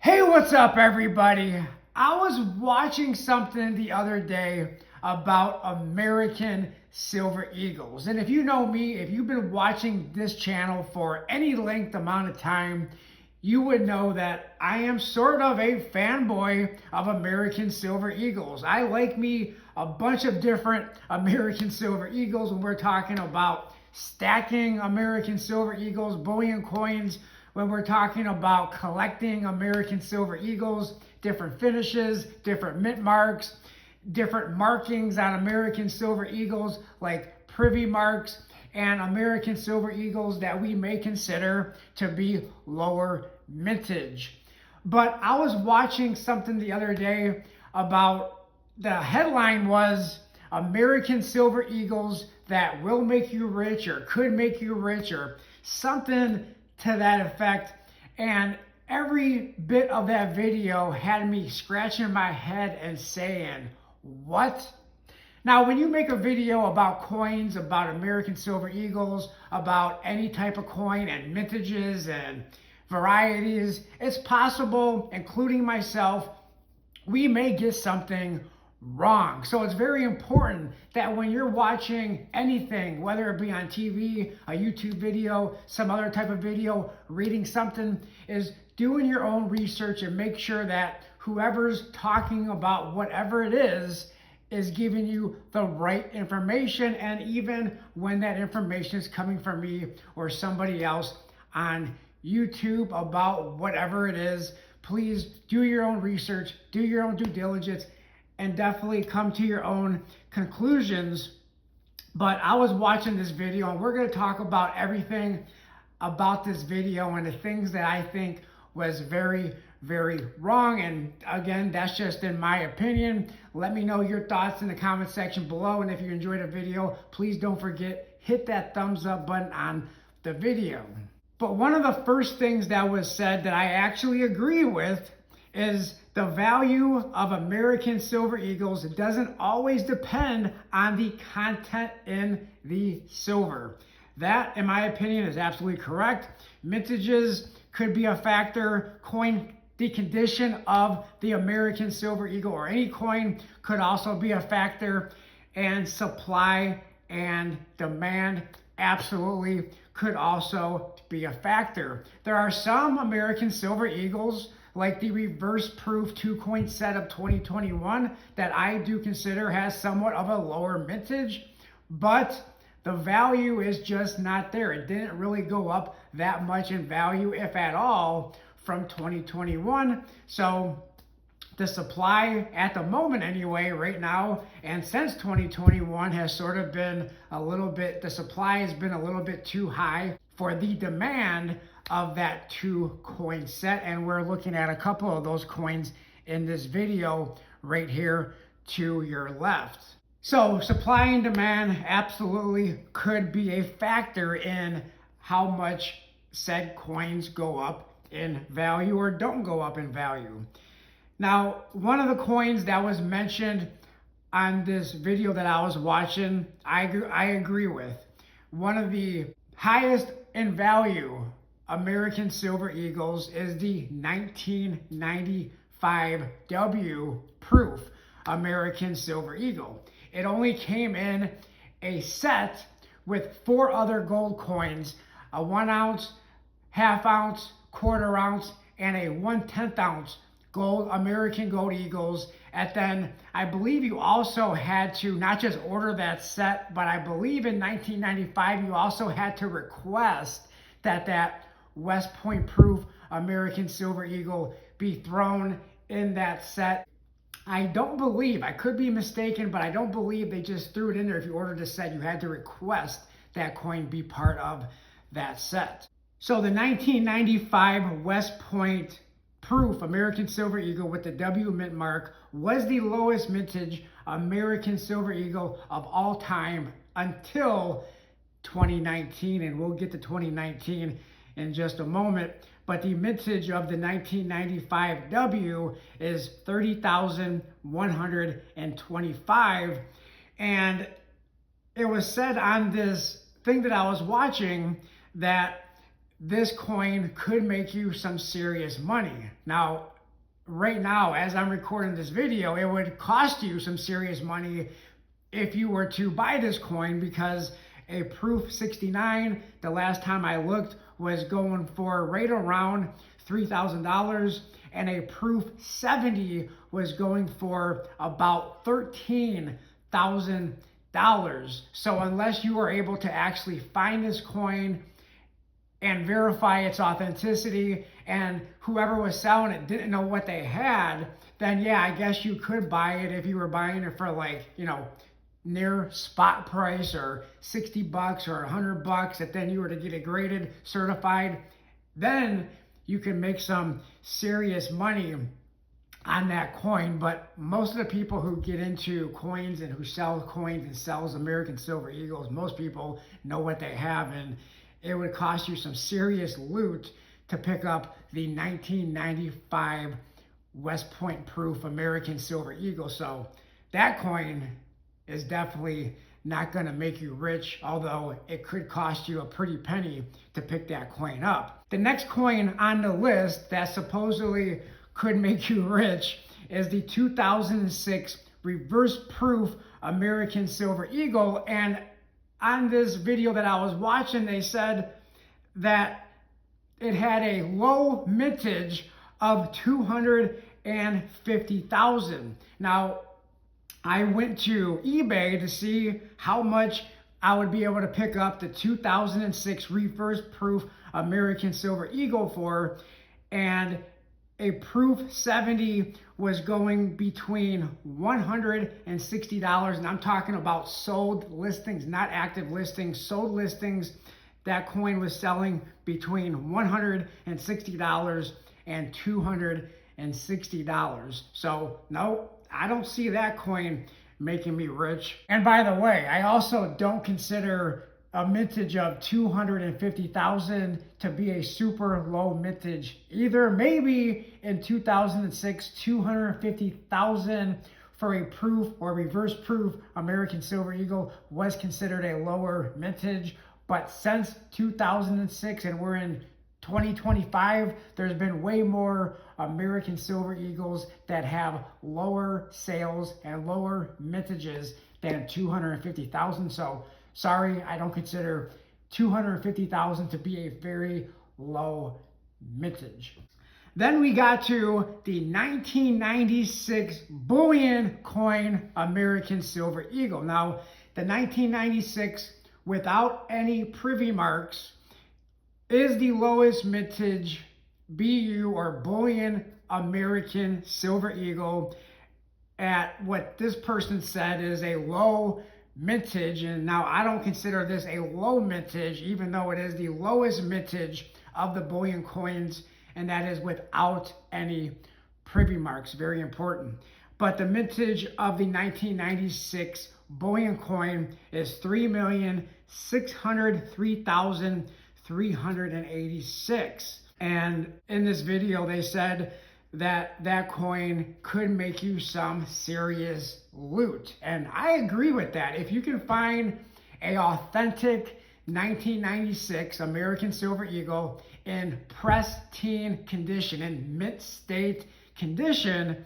Hey, what's up, everybody? I was watching something the other day about American Silver Eagles. And if you know me, if you've been watching this channel for any length amount of time, you would know that I am sort of a fanboy of American Silver Eagles. I like me a bunch of different American Silver Eagles when we're talking about stacking American Silver Eagles, bullion coins, when we're talking about collecting American Silver Eagles, different finishes, different mint marks, different markings on American Silver Eagles like privy marks, and American Silver Eagles that we may consider to be lower mintage. But I was watching something the other day about, the headline was American Silver Eagles that will make you rich or could make you rich or something to that effect. And every bit of that video had me scratching my head and saying, what? Now, when you make a video about coins, about American Silver Eagles, about any type of coin and mintages and varieties, it's possible, including myself, we may get something wrong. So it's very important that when you're watching anything, whether it be on TV, a YouTube video, some other type of video, reading something, is doing your own research and make sure that whoever's talking about whatever it is giving you the right information. And even when that information is coming from me or somebody else on YouTube about whatever it is, please do your own research, do your own due diligence, and definitely come to your own conclusions. But I was watching this video, and we're going to talk about everything about this video and the things that I think was very, very wrong. And again, that's just in my opinion. Let me know your thoughts in the comment section below. And if you enjoyed the video, please don't forget, hit that thumbs up button on the video. But one of the first things that was said that I actually agree with is the value of American Silver Eagles doesn't always depend on the content in the silver. That, in my opinion, is absolutely correct. Mintages could be a factor. The condition of the American Silver Eagle or any coin could also be a factor. And supply and demand absolutely could also be a factor. There are some American Silver Eagles, like the reverse proof 2-coin set of 2021, that I do consider has somewhat of a lower mintage, but the value is just not there. It didn't really go up that much in value, if at all, from 2021. So the supply at the moment anyway, right now, and since 2021 has sort of been a little bit, the supply has been a little bit too high for the demand of that 2-coin set. And we're looking at a couple of those coins in this video right here to your left. So supply and demand absolutely could be a factor in how much said coins go up in value or don't go up in value. Now, one of the coins that was mentioned on this video that I was watching, I agree with. One of the highest in value American Silver Eagles is the 1995 W proof American Silver Eagle. It only came in a set with 4 other gold coins, a 1 ounce, half ounce, quarter ounce, and a 1/10 ounce gold American Gold Eagles. And then I believe you also had to not just order that set, but I believe in 1995 you also had to request that West Point proof American Silver Eagle be thrown in that set. I don't believe, I could be mistaken, but I don't believe they just threw it in there. If you ordered a set, you had to request that coin be part of that set. So the 1995 West Point proof American Silver Eagle with the W mint mark was the lowest mintage American Silver Eagle of all time until 2019, and we'll get to 2019 in just a moment. But the mintage of the 1995 W is 30,125. And it was said on this thing that I was watching that this coin could make you some serious money. Now, right now, as I'm recording this video, it would cost you some serious money if you were to buy this coin, because a Proof 69, the last time I looked, was going for right around $3,000, and a Proof 70 was going for about $13,000. So unless you are able to actually find this coin and verify its authenticity, and whoever was selling it didn't know what they had, then yeah, I guess you could buy it if you were buying it for, like, you know, near spot price, or 60 bucks or 100 bucks, that then you were to get it graded, certified. Then you can make some serious money on that coin. But most of the people who get into coins and who sell coins and sells American Silver Eagles, most people know what they have, and it would cost you some serious loot to pick up the 1995 West Point Proof American Silver Eagle. So that coin is definitely not going to make you rich, although it could cost you a pretty penny to pick that coin up. The next coin on the list that supposedly could make you rich is the 2006 Reverse Proof American Silver Eagle. And on this video that I was watching, they said that it had a low mintage of 250,000. Now, I went to eBay to see how much I would be able to pick up the 2006 Reverse Proof American Silver Eagle for, and a Proof 70 was going between $160, and I'm talking about sold listings, not active listings, sold listings. That coin was selling between $160 and $260. So no, I don't see that coin making me rich. And by the way, I also don't consider a mintage of 250,000 to be a super low mintage either. Maybe in 2006, 250,000 for a proof or reverse proof American Silver Eagle was considered a lower mintage. But since 2006, and we're in 2025, there's been way more American Silver Eagles that have lower sales and lower mintages than 250,000. So sorry, I don't consider 250,000 to be a very low mintage. Then we got to the 1996 bullion coin American Silver Eagle. Now, the 1996 without any privy marks is the lowest mintage BU or bullion American Silver Eagle at what this person said is a low mintage. And now I don't consider this a low mintage, even though it is the lowest mintage of the bullion coins, and that is without any privy marks. Very important. But the mintage of the 1996 bullion coin is 3,603,386. And in this video, they said that that coin could make you some serious loot. And I agree with that. If you can find an authentic 1996 American Silver Eagle in pristine condition, in mint state condition,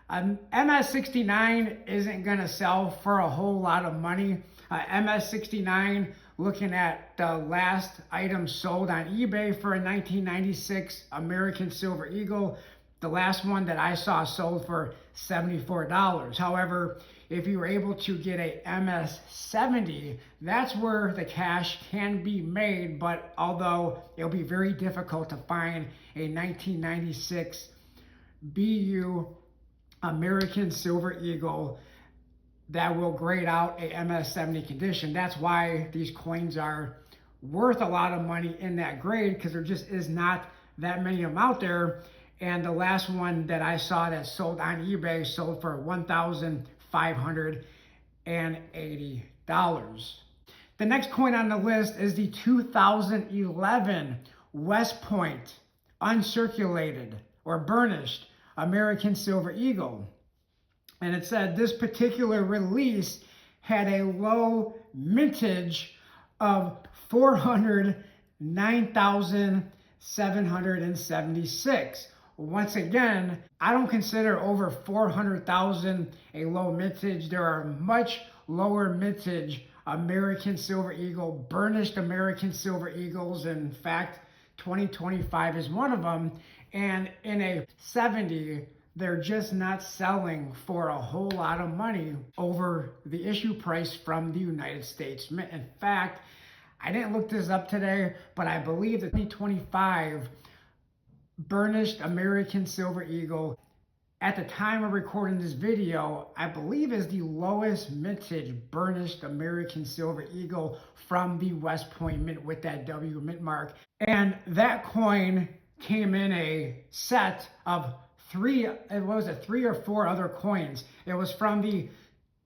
MS69 isn't going to sell for a whole lot of money. MS69, looking at the last item sold on eBay for a 1996 American Silver Eagle, the last one that I saw sold for $74. However, if you were able to get a MS70, that's where the cash can be made. But although it'll be very difficult to find a 1996 BU American Silver Eagle that will grade out a MS70 condition. That's why these coins are worth a lot of money in that grade, because there just is not that many of them out there. And the last one that I saw that sold on eBay sold for $1,580. The next coin on the list is the 2011 West Point uncirculated or burnished American Silver Eagle. And it said this particular release had a low mintage of 409,776, once again, I don't consider over 400,000 a low mintage. There are much lower mintage American Silver Eagle, burnished American Silver Eagles. In fact, 2025 is one of them. And in a 70, they're just not selling for a whole lot of money over the issue price from the United States Mint. In fact, I didn't look this up today, but I believe the 2025 burnished American Silver Eagle, at the time of recording this video, I believe is the lowest mintage burnished American Silver Eagle from the West Point Mint with that W mint mark. And that coin came in a set of three or four other coins. It was from the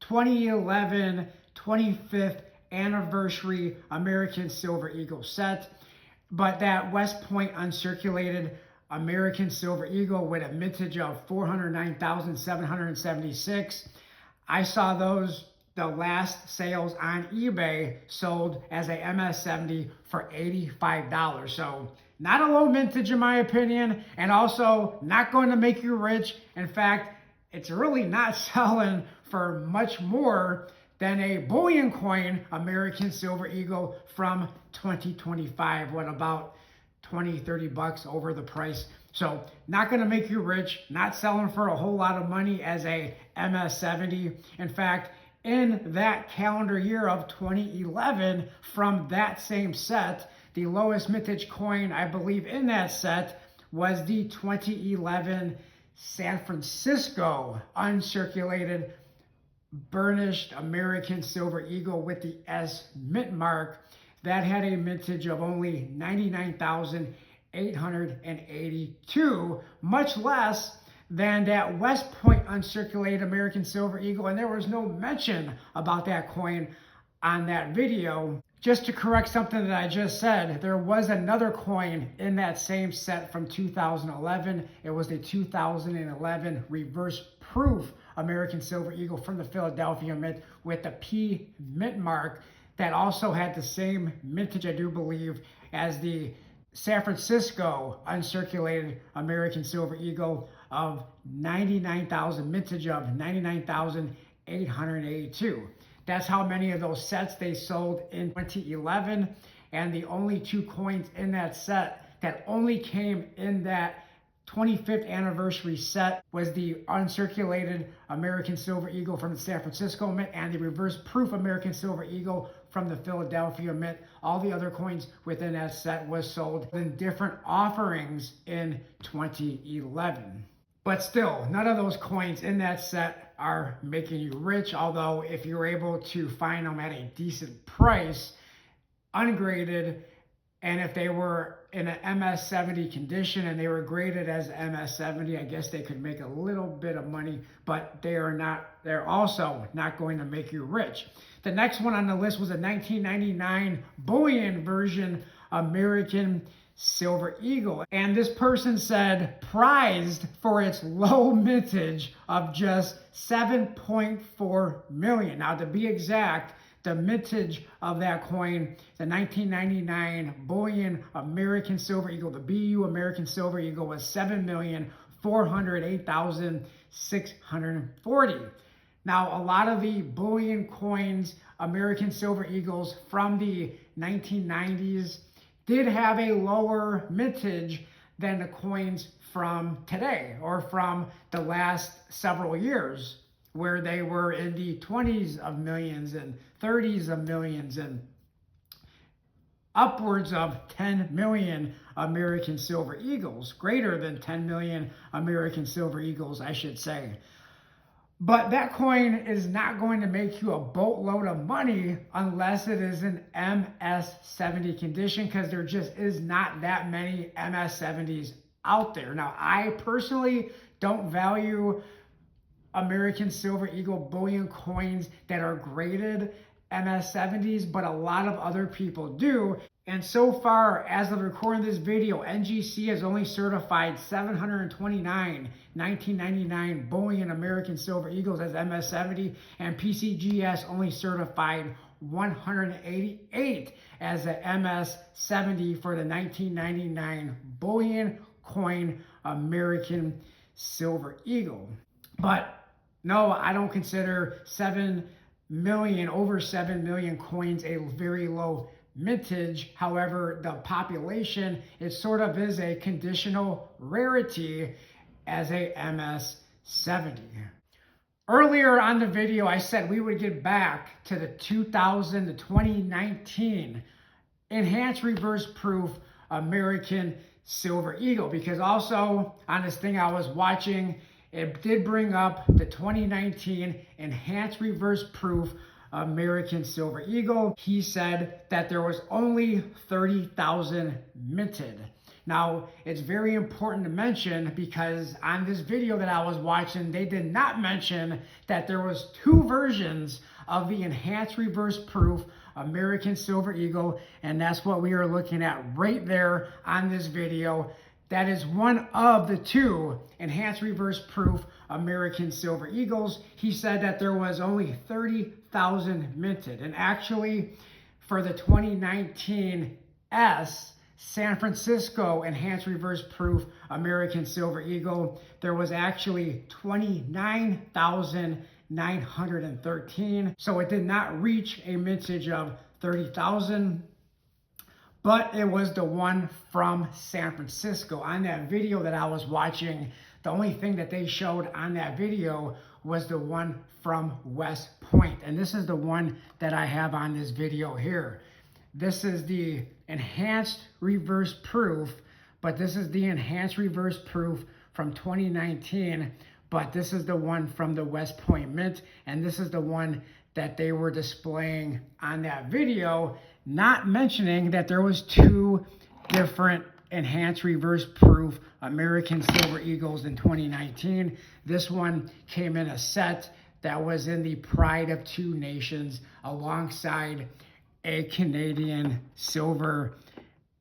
2011 25th anniversary American Silver Eagle set. But that West Point uncirculated American Silver Eagle with a mintage of 409,776. I saw those, the last sales on eBay, sold as a MS70 for $85. So not a low mintage in my opinion, and also not going to make you rich. In fact, it's really not selling for much more than a bullion coin American Silver Eagle from 2025. What, about 20, 30 bucks over the price. So not going to make you rich, not selling for a whole lot of money as a MS70. In fact, in that calendar year of 2011, from that same set, the lowest mintage coin, I believe, in that set was the 2011 San Francisco uncirculated burnished American Silver Eagle with the S mint mark. That had a mintage of only 99,882, much less than that West Point uncirculated American Silver Eagle, and there was no mention about that coin on that video. Just to correct something that I just said, there was another coin in that same set from 2011. It was the 2011 reverse proof American Silver Eagle from the Philadelphia Mint with the P mint mark, that also had the same mintage, I do believe, as the San Francisco uncirculated American Silver Eagle of 99,000, mintage of 99,882. That's how many of those sets they sold in 2011. And the only two coins in that set that only came in that 25th anniversary set was the uncirculated American Silver Eagle from the San Francisco Mint and the reverse proof American Silver Eagle from the Philadelphia Mint. All the other coins within that set was sold in different offerings in 2011. But still, none of those coins in that set are making you rich, although if you're able to find them at a decent price, ungraded, and if they were in an MS70 condition and they were graded as MS70, I guess they could make a little bit of money, but they're also not going to make you rich. The next one on the list was a 1999 bullion version American Silver Eagle. And this person said prized for its low mintage of just 7.4 million. Now, to be exact, the mintage of that coin, the 1999 bullion American Silver Eagle, the BU American Silver Eagle, was 7,408,640. Now, a lot of the bullion coins, American Silver Eagles from the 1990s, did have a lower mintage than the coins from today or from the last several years, where they were in the 20s of millions and 30s of millions and upwards of 10 million American Silver Eagles, greater than 10 million American Silver Eagles, I should say. But that coin is not going to make you a boatload of money unless it is an MS70 condition, because there just is not that many MS70s out there. Now, I personally don't value American Silver Eagle bullion coins that are graded MS70s, but a lot of other people do. And so far, as of recording this video, NGC has only certified 729 1999 bullion American Silver Eagles as MS70, and PCGS only certified 188 as a MS70 for the 1999 bullion coin American Silver Eagle. But no, I don't consider over 7 million coins a very low mintage. However, the population, it sort of is a conditional rarity as a MS-70. Earlier on the video, I said we would get back to the 2019 enhanced reverse proof American Silver Eagle, because also on this thing I was watching, it did bring up the 2019 enhanced reverse proof American Silver Eagle. He said that there was only 30,000 minted. Now, it's very important to mention, because on this video that I was watching, they did not mention that there was two versions of the enhanced reverse proof American Silver Eagle, and that's what we are looking at right there on this video. That is one of the two enhanced reverse proof American Silver Eagles. He said that there was only 30,000 minted, and actually for the 2019 San Francisco enhanced reverse proof American Silver Eagle, there was actually 29,913. So it did not reach a mintage of 30,000, but it was the one from San Francisco. On that video that I was watching, the only thing that they showed on that video was the one from West Point. And this is the one that I have on this video here. This is the enhanced reverse proof, but this is the enhanced reverse proof from 2019, but this is the one from the West Point Mint, and this is the one that they were displaying on that video, not mentioning that there was two different enhanced reverse proof American Silver Eagles in 2019. This one came in a set that was in the Pride of Two Nations alongside a Canadian silver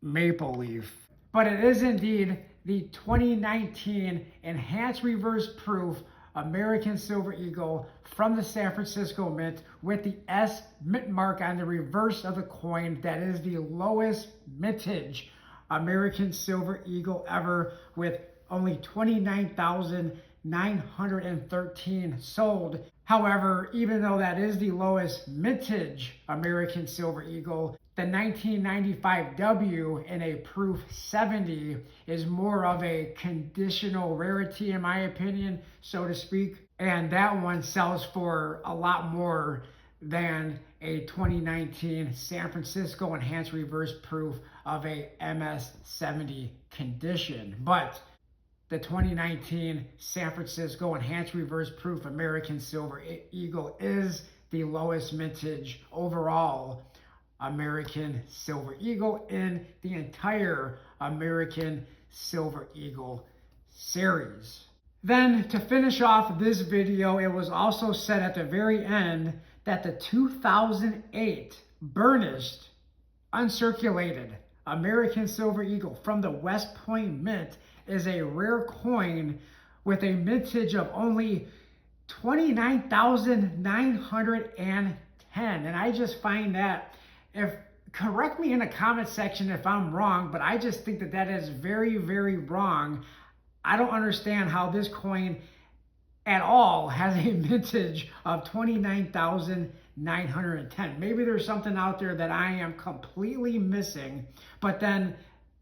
maple leaf. But it is indeed the 2019 enhanced reverse proof American Silver Eagle from the San Francisco Mint with the S mint mark on the reverse of the coin. That is the lowest mintage American Silver Eagle ever, with only 29,913 sold. However, even though that is the lowest mintage American Silver Eagle, the 1995 W in a proof 70 is more of a conditional rarity, in my opinion, so to speak. And that one sells for a lot more than a 2019 San Francisco enhanced reverse proof of a MS-70 condition. But the 2019 San Francisco enhanced reverse proof American Silver Eagle is the lowest mintage overall American Silver Eagle in the entire American Silver Eagle series. Then, to finish off this video, it was also said at the very end that the 2008 burnished, uncirculated American Silver Eagle from the West Point Mint is a rare coin with a mintage of only 29,910. And I just find that, correct me in the comment section if I'm wrong, but I just think that that is very, very wrong. I don't understand how this coin at all has a mintage of 29,910. Maybe there's something out there that I am completely missing. But then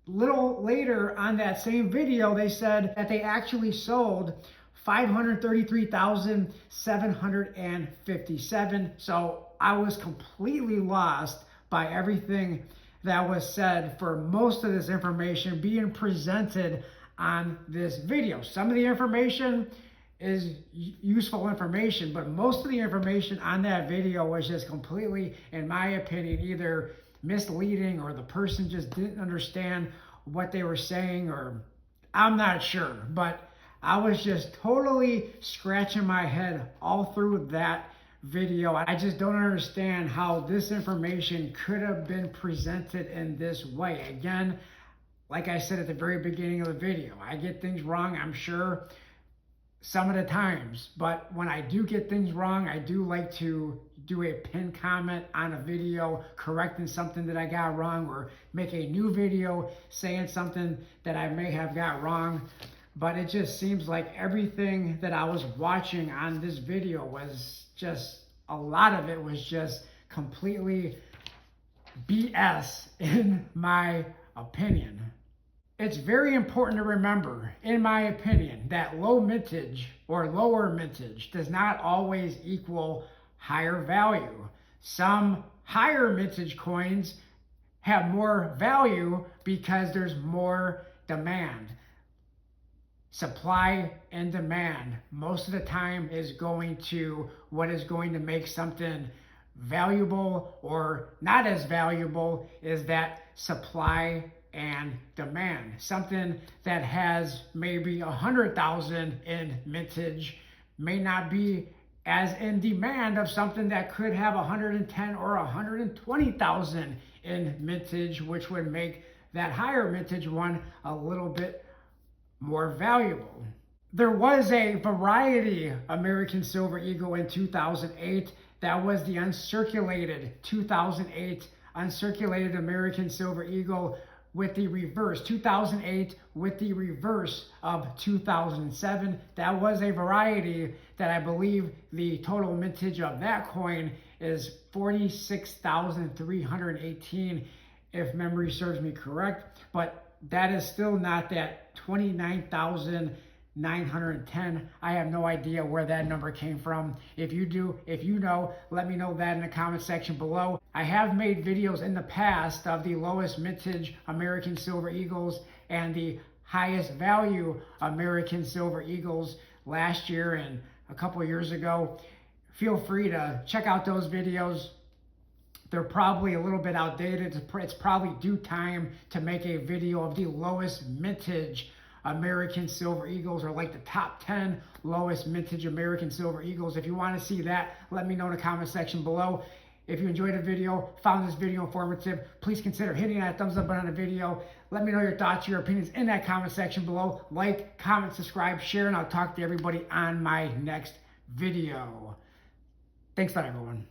little later on that same video, they said that they actually sold 533,757. So I was completely lost by everything that was said for most of this information being presented on this video. Some of the information is useful information, but most of the information on that video was just completely, in my opinion, either misleading or the person just didn't understand what they were saying, or I'm not sure. But I was just totally scratching my head all through that video. I just don't understand how this information could have been presented in this way. Again, like I said at the very beginning of the video, I get things wrong, I'm sure, some of the times. But when I do get things wrong, I do like to do a pinned comment on a video correcting something that I got wrong, or make a new video saying something that I may have got wrong. but it just seems like everything that I was watching on this video was just, a lot of it was just completely BS in my opinion. It's very important to remember, in my opinion, that low mintage or lower mintage does not always equal higher value. Some higher mintage coins have more value because there's more demand. Supply and demand most of the time is going to what is going to make something valuable or not as valuable is that supply and demand. Something that has maybe 100,000 in mintage may not be as in demand of something that could have 110 or 120,000 in mintage, which would make that higher mintage one a little bit more valuable. There was a variety American Silver Eagle in 2008. That was the uncirculated 2008 uncirculated American Silver Eagle with the reverse, 2008 with the reverse of 2007. That was a variety that I believe the total mintage of that coin is 46,318 if memory serves me correct, but that is still not that 29,910. I have no idea where that number came from. If you do, if you know, let me know that in the comment section below. I have made videos in the past of the lowest mintage American Silver Eagles and the highest value American Silver Eagles last year and a couple of years ago. Feel free to check out those videos. They're probably a little bit outdated. It's probably due time to make a video of the lowest mintage American Silver Eagles, or like the top 10 lowest mintage American Silver Eagles. If you want to see that, let me know in the comment section below. If you enjoyed the video, found this video informative, please consider hitting that thumbs up button on the video. Let me know your thoughts, your opinions in that comment section below. Like, comment, subscribe, share, and I'll talk to everybody on my next video. Thanks a lot, everyone.